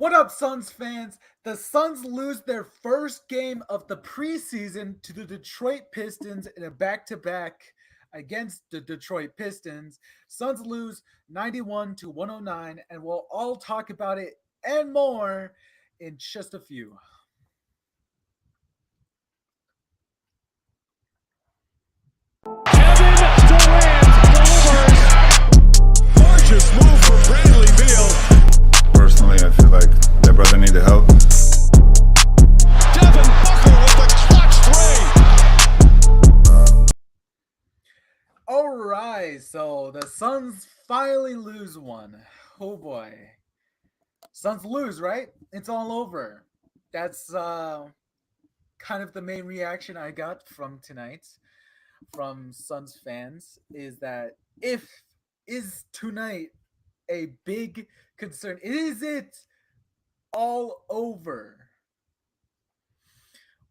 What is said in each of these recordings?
What up, Suns fans? The Suns lose their first game of the preseason to the Detroit Pistons in a back to back against the Detroit Pistons. Suns lose 91 to 109, and we'll all talk about it and more in just a few. Kevin Durant delivers. Gorgeous move from Bradley Beal. Personally, I feel like that brother needed help. Devin Booker with the clutch three. All right, so the Suns finally lose one. Oh boy. Suns lose, right? It's all over. That's kind of the main reaction I got from tonight from Suns fans is that if is tonight a big concern? Is it all over?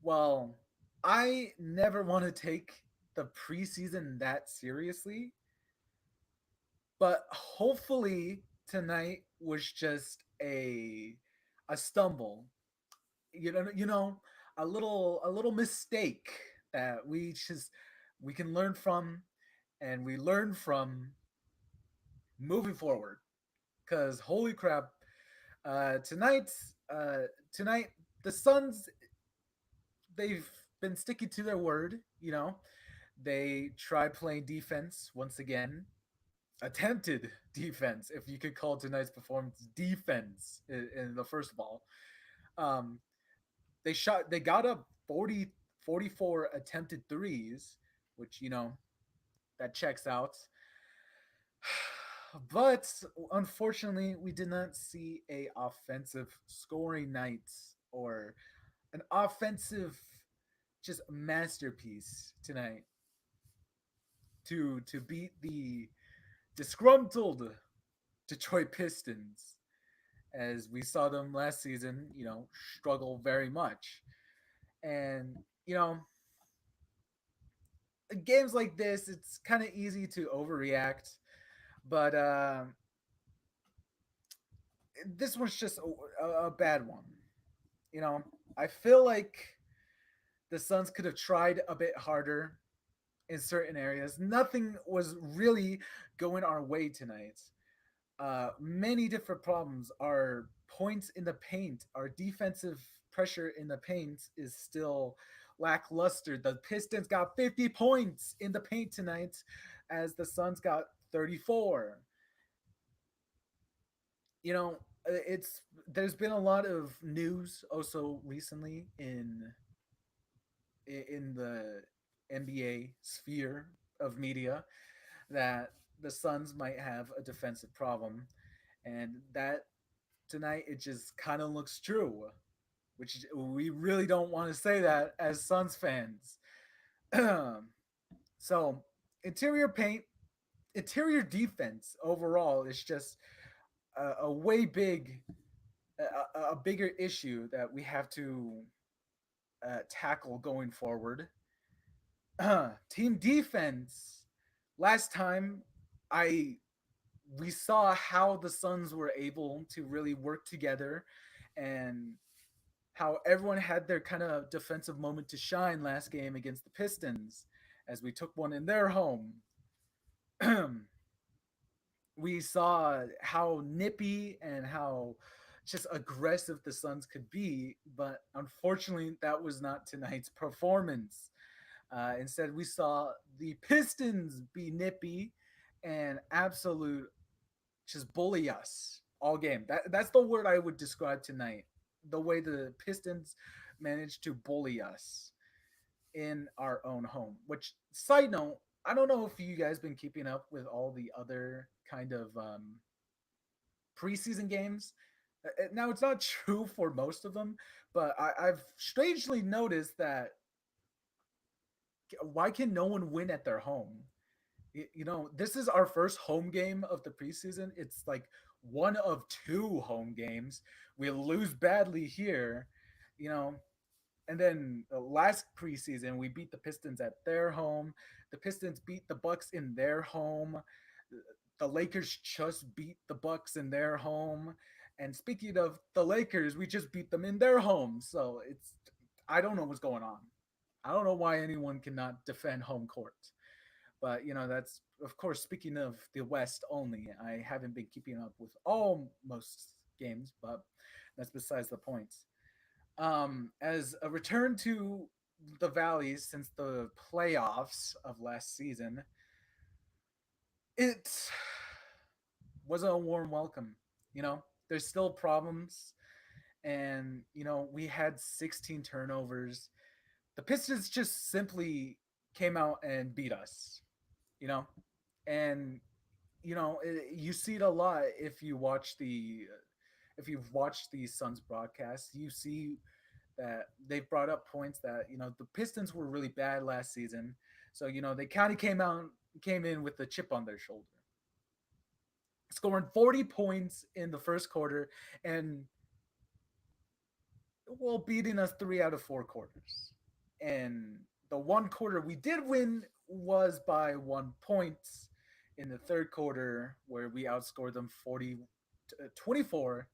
Well, I never want to take the preseason that seriously, but hopefully tonight was just a stumble. You know, a little mistake that we can learn from, and we learn from moving forward. Because holy crap, tonight, tonight the Suns, they've been sticking to their word. They tried playing defense once again, attempted defense, if you could call tonight's performance defense in the first ball. Um, they got up 44 attempted threes, which that checks out. But unfortunately, we did not see a offensive scoring night or an offensive just masterpiece tonight to beat the disgruntled Detroit Pistons, as we saw them last season, struggle very much. And games like this, it's kind of easy to overreact, but this one's just a bad one. I feel like the Suns could have tried a bit harder in certain areas. Nothing was really going our way tonight. Many different problems. Our points in the paint, our defensive pressure in the paint is still lackluster. The Pistons got 50 points in the paint tonight, as the Suns got 34. It's there's been a lot of news also recently in the NBA sphere of media that the Suns might have a defensive problem, and that tonight it just kind of looks true, which we really don't want to say that as Suns fans. So, interior paint, interior defense overall is just a way a bigger issue that we have to tackle going forward. Team defense. Last time, I we saw how the Suns were able to really work together, and how everyone had their kind of defensive moment to shine last game against the Pistons, as we took one in their home. We saw how nippy and how just aggressive the Suns could be, but unfortunately, that was not tonight's performance. Instead, we saw the Pistons be nippy and absolute just bully us all game. That's the word I would describe tonight. The way the Pistons managed to bully us in our own home. Which, side note, I don't know if you guys been keeping up with all the other kind of preseason games. Now it's not true for most of them, but I've strangely noticed that why can no one win at their home? This is our first home game of the preseason. It's like one of two home games. We lose badly here, you know, and then last preseason we beat the Pistons at their home. The Pistons beat the Bucks in their home. The Lakers just beat the Bucks in their home. And speaking of the Lakers, we just beat them in their home. So it's I don't know what's going on. I don't know why anyone cannot defend home court. But that's of course speaking of the West only. I haven't been keeping up with all most games, but that's besides the point. As a return to the Valleys since the playoffs of last season, it wasn't a warm welcome. There's still problems, and we had 16 turnovers. The Pistons just simply came out and beat us. You know, and you see it a lot if you've watched the Suns broadcast. You see that they've brought up points that the Pistons were really bad last season, so they kind of came in with a chip on their shoulder, scoring 40 points in the first quarter and well beating us 3 out of 4 quarters. And the one quarter we did win was by 1 point in the third quarter, where we outscored them 24-23.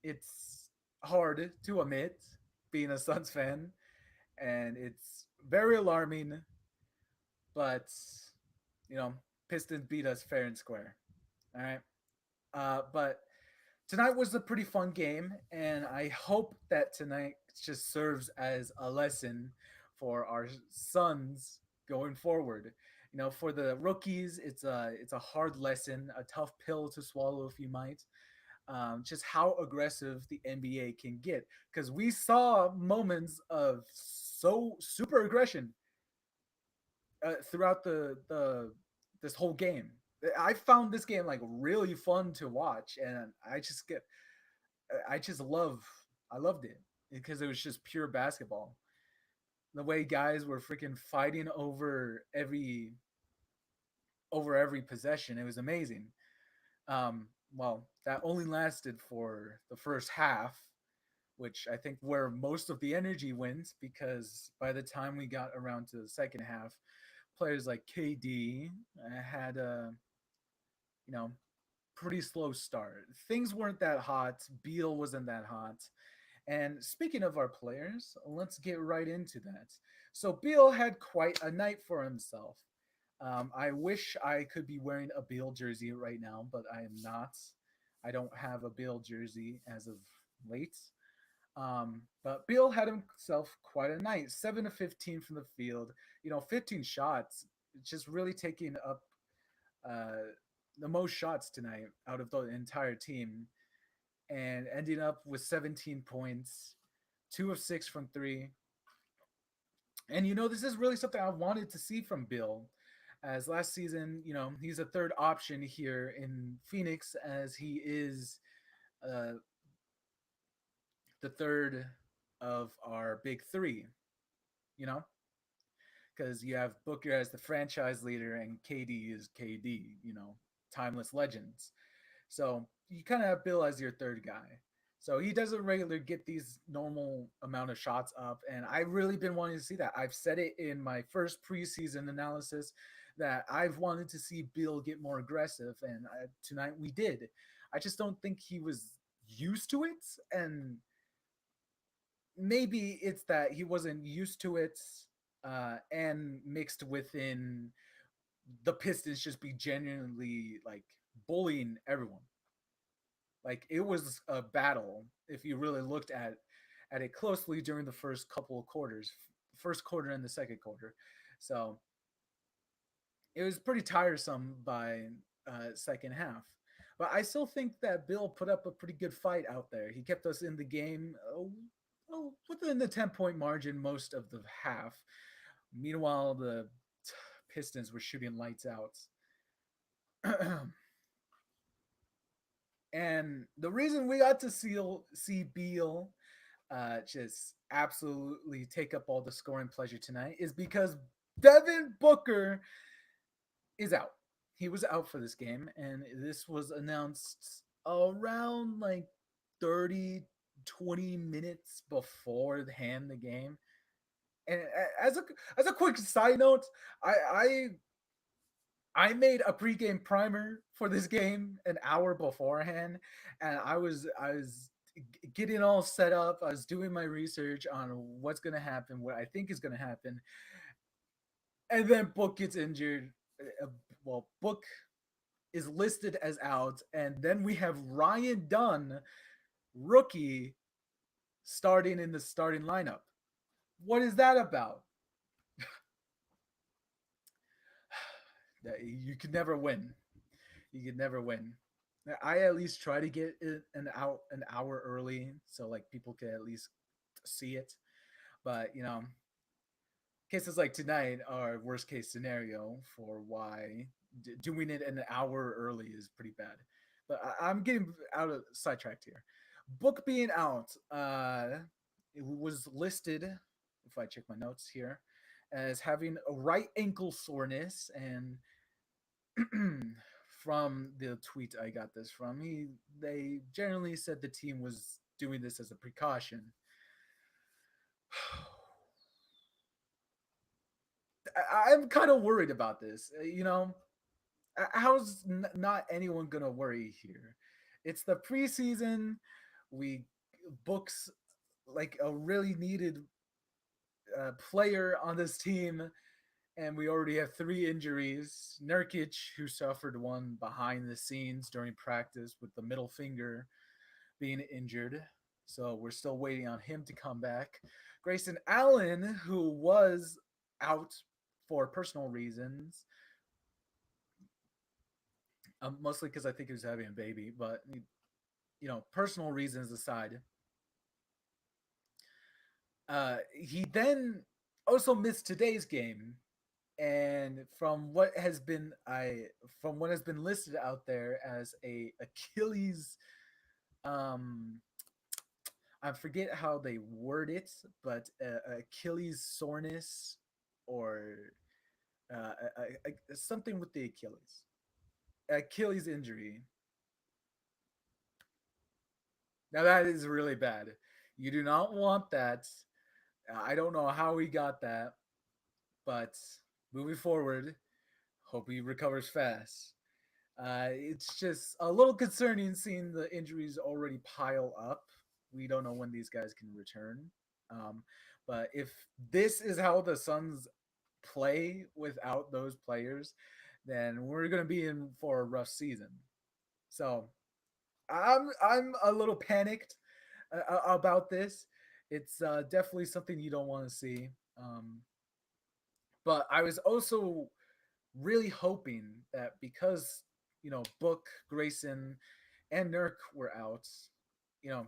It's hard to admit being a Suns fan, and it's very alarming, but you know, Pistons beat us fair and square. All right. But tonight was a pretty fun game, and I hope that tonight just serves as a lesson for our sons going forward. For the rookies, it's a hard lesson, a tough pill to swallow, if you might. Just how aggressive the NBA can get, because we saw moments of so super aggression throughout the this whole game. I found this game like really fun to watch, and I just I loved it because it was just pure basketball. The way guys were freaking fighting over every possession, it was amazing. Well, that only lasted for the first half, which I think where most of the energy went, because by the time we got around to the second half, players like KD had a you know pretty slow start. Things weren't that hot. Beal wasn't that hot. And speaking of our players, let's get right into that. So Beal had quite a night for himself. I wish I could be wearing a Beal jersey right now, but I am not. I don't have a Beal jersey as of late. But Beal had himself quite a night. 7 to 15 from the field. 15 shots. Just really taking up uh, the most shots tonight out of the entire team, and ending up with 17 points, 2 of 6 from three. And this is really something I wanted to see from Bill. As last season, he's a third option here in Phoenix, as he is uh, the third of our big three, you know, because you have Booker as the franchise leader and KD is KD, timeless legends. So you kind of have Bill as your third guy. So he doesn't regularly get these normal amount of shots up, and I've really been wanting to see that. I've said it in my first preseason analysis that I've wanted to see Bill get more aggressive, and tonight we did. I just don't think he was used to it, and maybe it's that he wasn't used to it, and mixed within the Pistons just be genuinely like bullying everyone. Like it was a battle if you really looked at it closely during the first couple of quarters, first quarter and the second quarter. So it was pretty tiresome by second half. But I still think that Bill put up a pretty good fight out there. He kept us in the game within the 10-point margin most of the half. Meanwhile, the Pistons were shooting lights out. And the reason we got to see Beal just absolutely take up all the scoring pleasure tonight is because Devin Booker is out. He was out for this game, and this was announced around like 30, 20 minutes beforehand the game. And as a quick side note, I made a pregame primer for this game an hour beforehand, and I was getting all set up. I was doing my research on what's gonna happen, what I think is gonna happen, and then Book gets injured. Well, Book is listed as out, and then we have Ryan Dunn, rookie, starting in the starting lineup. What is that about? You could never win. You could never win. I at least try to get it an hour early so like people can at least see it. But cases like tonight are worst case scenario for why doing it an hour early is pretty bad. But I'm getting out of sidetracked here. Book being out, it was listed, if I check my notes here, as having a right ankle soreness, and from the tweet I got this from, they generally said the team was doing this as a precaution. I'm kind of worried about this. How's not anyone gonna worry here? It's the preseason. We books like a really needed player on this team, and we already have three injuries. Nurkic, who suffered one behind the scenes during practice with the middle finger being injured, so we're still waiting on him to come back. Grayson Allen, who was out for personal reasons, mostly because I think he was having a baby, but personal reasons aside, he then also missed today's game. And from what has been listed out there as a Achilles, um I forget how they word it, but Achilles soreness, or something with the Achilles injury. Now that is really bad. You do not want that. I don't know how he got that, but moving forward, hope he recovers fast. It's just a little concerning seeing the injuries already pile up. We don't know when these guys can return. Um, but if this is how the Suns play without those players, then we're going to be in for a rough season. So I'm a little panicked about this. It's definitely something you don't want to see. But I was also really hoping that because Book, Grayson, and Nurk were out, you know,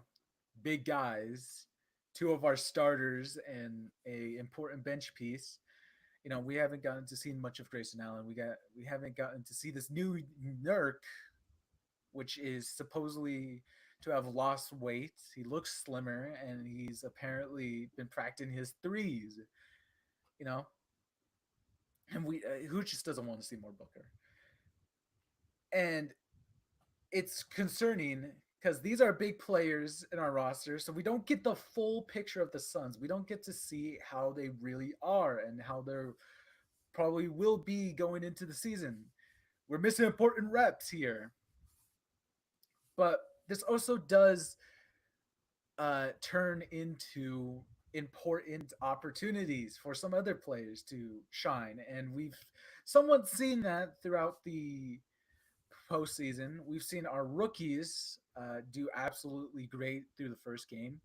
big guys, two of our starters and a important bench piece. We haven't gotten to see much of Grayson Allen. We haven't gotten to see this new Nurk, which is supposedly to have lost weight. He looks slimmer, and he's apparently been practicing his threes. You know, and we who just doesn't want to see more Booker? And it's concerning because these are big players in our roster, so we don't get the full picture of the Suns. We don't get to see how they really are and how they're probably will be going into the season. We're missing important reps here, but this also does turn into important opportunities for some other players to shine, and we've somewhat seen that throughout the postseason. We've seen our rookies do absolutely great through the first game.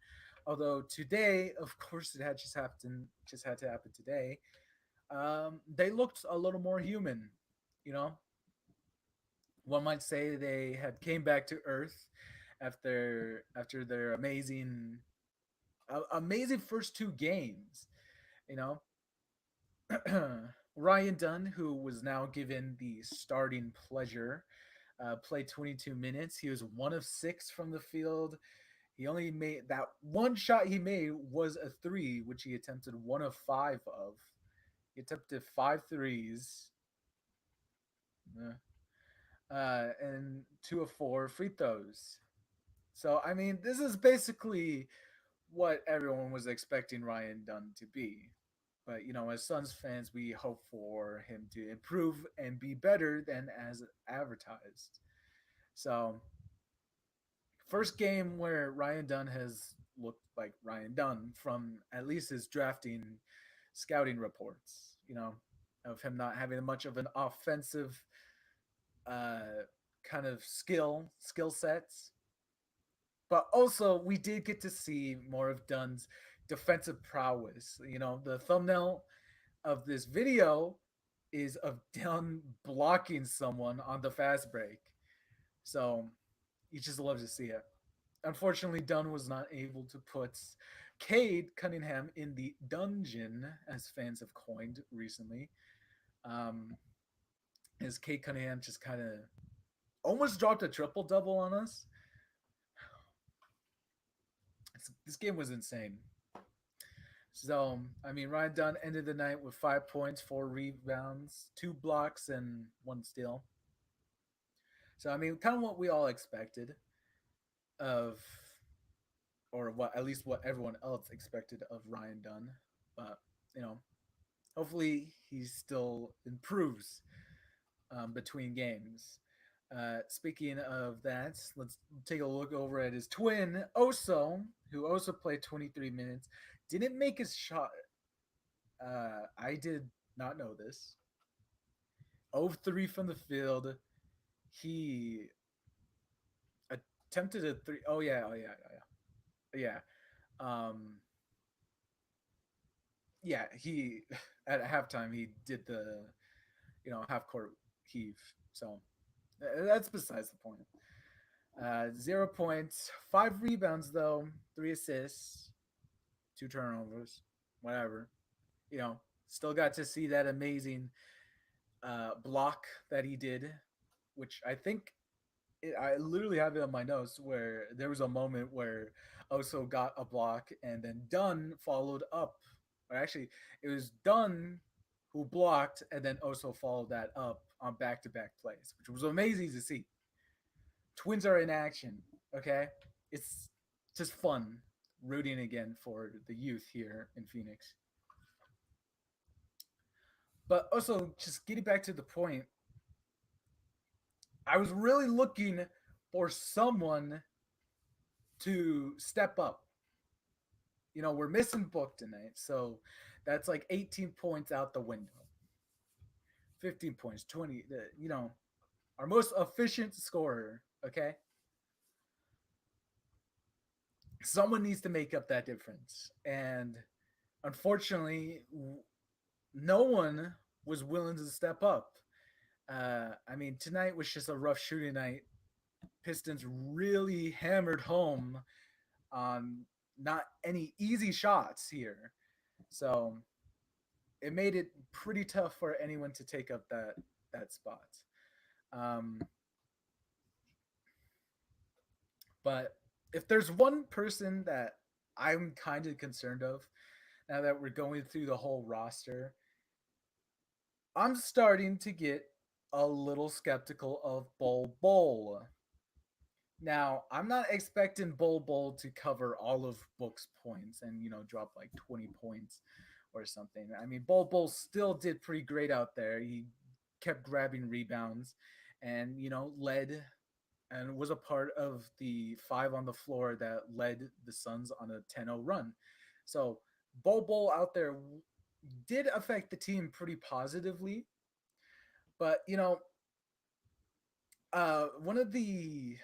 Although today, of course, just had to happen today. They looked a little more human. You know, one might say they had came back to earth after their amazing first two games. You know, Ryan Dunn, who was now given the starting pleasure, played 22 minutes. He was 1 of 6 from the field. He only made that one shot he made was a three, which he attempted 1 of 5 of. He attempted five threes, and 2 of 4 free throws. So, I mean, this is basically what everyone was expecting Ryan Dunn to be. But as Suns fans, we hope for him to improve and be better than as advertised. So, first game where Ryan Dunn has looked like Ryan Dunn from at least his drafting scouting reports, of him not having much of an offensive uh, kind of skill sets. But also, we did get to see more of Dunn's defensive prowess. The thumbnail of this video is of Dunn blocking someone on the fast break. So you just love to see it. Unfortunately, Dunn was not able to put Cade Cunningham in the dungeon, as fans have coined recently. Um, as Cade Cunningham just kind of almost dropped a triple double on us. This game was insane. So, I mean, Ryan Dunn ended the night with 5 points, 4 rebounds, 2 blocks, and 1 steal. So, I mean, kind of what we all expected of, or what at least what everyone else expected of Ryan Dunn. But, you know, hopefully he still improves between games. Speaking of that, let's take a look over at his twin, Oso, who also played 23 minutes. Didn't make his shot. I did not know this. 0-3 from the field. He attempted a three. Yeah. Um, yeah, he at halftime he did the half court heave. So that's besides the point. 0 points, 5 rebounds though, 3 assists, 2 turnovers, whatever. Still got to see that amazing block that he did, which I think I literally have it on my notes where there was a moment where Oso got a block and then Dunn followed up. Or actually, it was Dunn who blocked and then Oso followed that up on back-to-back plays, which was amazing to see. Twins are in action, okay? It's just fun rooting again for the youth here in Phoenix. But also, just getting back to the point, I was really looking for someone to step up. We're missing Book tonight, so that's like 18 points out the window. 15 points, 20, our most efficient scorer, okay? Someone needs to make up that difference. And unfortunately, no one was willing to step up. I mean, tonight was just a rough shooting night. Pistons really hammered home on not any easy shots here. So it made it pretty tough for anyone to take up that spot. Um, but if there's one person that I'm kind of concerned of now that we're going through the whole roster, I'm starting to get a little skeptical of Bol Bol. Now, I'm not expecting Bol Bol to cover all of Book's points and, drop like 20 points or something. I mean, Bol Bol still did pretty great out there. He kept grabbing rebounds and, led and was a part of the 5 on the floor that led the Suns on a 10-0 run. So, Bol Bol out there did affect the team pretty positively. But, one of the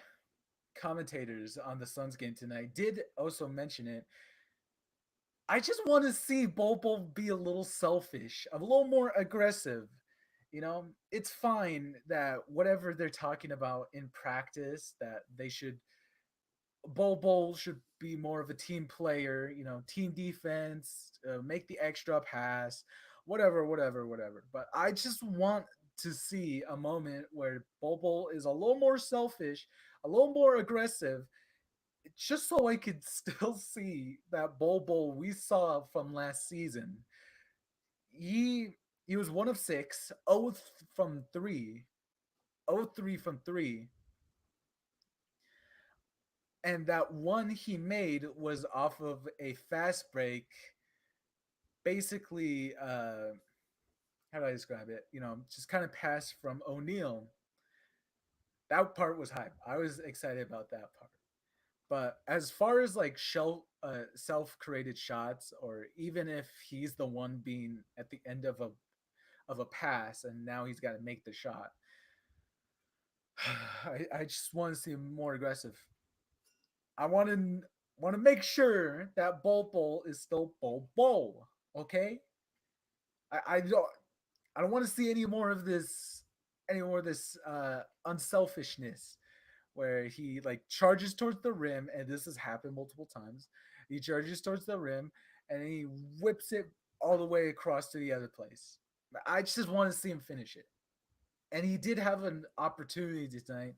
commentators on the Suns game tonight did also mention it. I just want to see Bol Bol be a little selfish, a little more aggressive. It's fine that whatever they're talking about in practice, that they should Bol Bol should be more of a team player, team defense, make the extra pass, whatever. But I just want to see a moment where Bol Bol is a little more selfish, a little more aggressive, just so I could still see that Bol Bol we saw from last season. He was 1 of 6, 0 from 3, 0-3 from 3. And that one he made was off of a fast break basically how do I describe it? Just kind of passed from O'Neal. That part was hype. I was excited about that part. But as far as like self-created shots, or even if he's the one being at the end of a pass and now he's got to make the shot, I just want to see him more aggressive. I want to make sure that Bol is still Bol. Okay, I don't I don't want to see any more of this unselfishness where he like charges towards the rim, and this has happened multiple times. He charges towards the rim and he whips it all the way across to the other place. I just want to see him finish it. And he did have an opportunity tonight,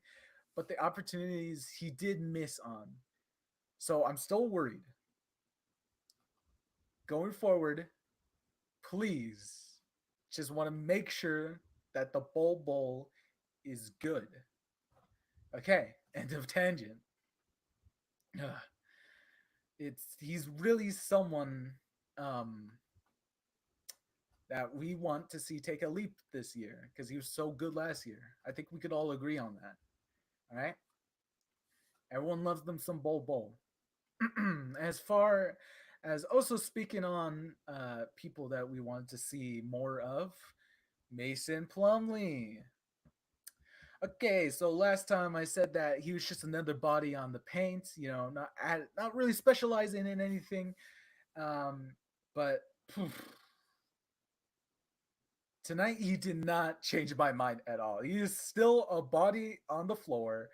but the opportunities he did miss on. So I'm still worried. Going forward, please just want to make sure that the Bowl is good. Okay, end of tangent. He's really someone um, that we want to see take a leap this year because he was so good last year. I think we could all agree on that. All right, everyone loves them some Bowl. As far as also speaking on people that we wanted to see more of, Mason Plumley. Okay, so last time I said that he was just another body on the paint, not really specializing in anything. But tonight he did not change my mind at all. He is still a body on the floor,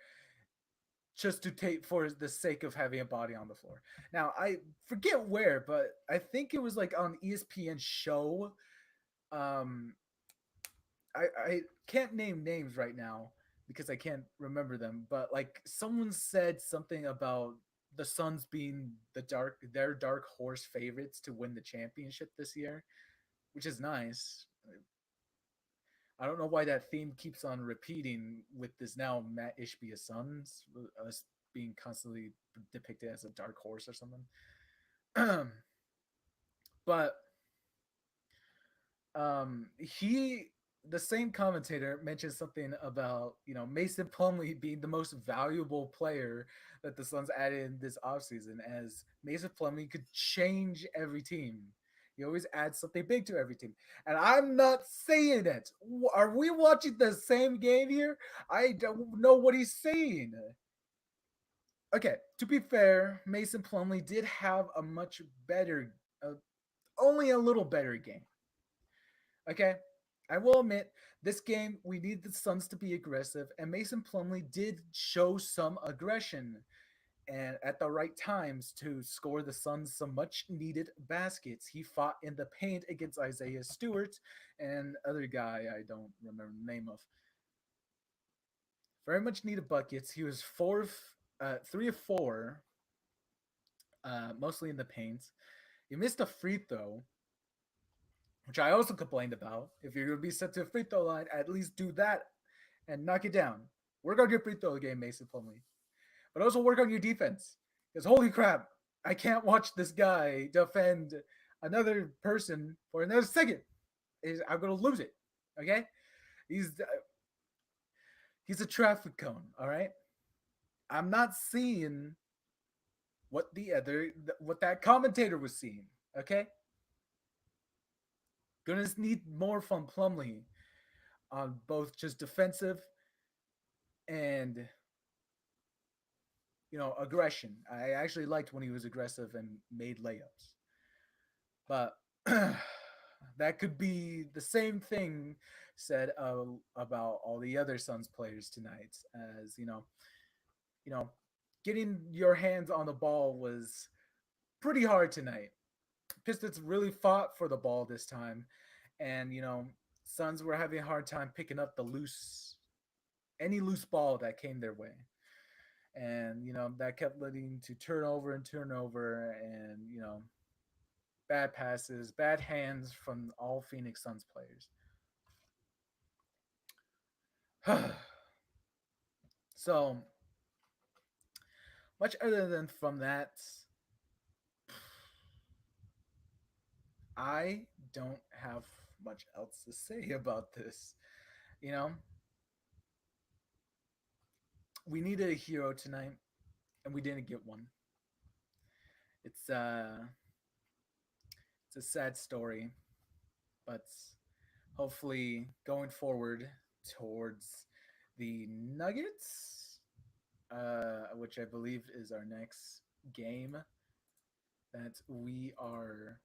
just to take for the sake of having a body on the floor. Now I forget where, but I think it was like on ESPN show. Um, I can't name names right now because I can't remember them, but like someone said something about the Suns being their dark horse favorites to win the championship this year, which is nice. I don't know why that theme keeps on repeating with this now Matt Ishbia Suns, us being constantly depicted as a dark horse or something. But he the same commentator mentioned something about Mason Plumlee being the most valuable player that the Suns added in this offseason, as Mason Plumlee could change every team. He always adds something big to every team, and I'm not saying it. Are we watching the same game here? I don't know what he's saying. Okay, to be fair, Mason Plumlee did have a much better, only a little better game. Okay, I will admit this game we need the Suns to be aggressive, and Mason Plumlee did show some aggression and at the right times to score the Suns some much needed baskets. He fought in the paint against Isaiah Stewart and other guy I don't remember the name of. Very much needed buckets. He was 3 of 4, mostly in the paint. He missed a free throw, which I also complained about. If you're going to be set to a free throw line, at least do that and knock it down. Work on your free throw game, Mason Plumlee. But also work on your defense. Because holy crap, I can't watch this guy defend another person for another second. I'm going to lose it. Okay? He's a traffic cone, all right? I'm not seeing what that commentator was seeing, okay? Gonna need more from Plumlee on both just defensive and aggression. I actually liked when he was aggressive and made layups, but that could be the same thing said about all the other Suns players tonight. As getting your hands on the ball was pretty hard tonight. Pistons really fought for the ball this time, and Suns were having a hard time picking up any loose ball that came their way, and that kept leading to turnover, and bad passes, bad hands from all Phoenix Suns players. So much other than from that, I don't have much else to say about this. You know, we needed a hero tonight, and we didn't get one. It's uh, it's a sad story, but hopefully going forward towards the Nuggets, which I believe is our next game that we are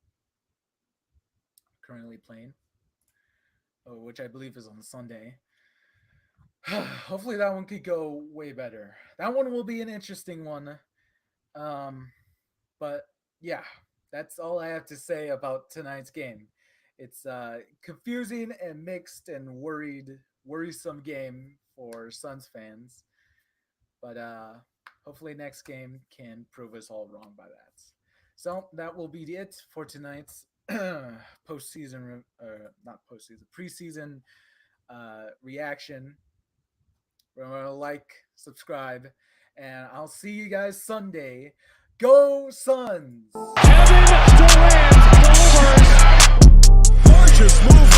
currently playing, which I believe is on Sunday. Hopefully that one could go way better. That one will be an interesting one. Um, but yeah, that's all I have to say about tonight's game. It's confusing and mixed and worrisome game for Suns fans. But hopefully next game can prove us all wrong by that. So that will be it for tonight's postseason, not postseason, preseason reaction. Remember to like, subscribe, and I'll see you guys Sunday. Go Suns! Kevin Durant delivers. Gorgeous move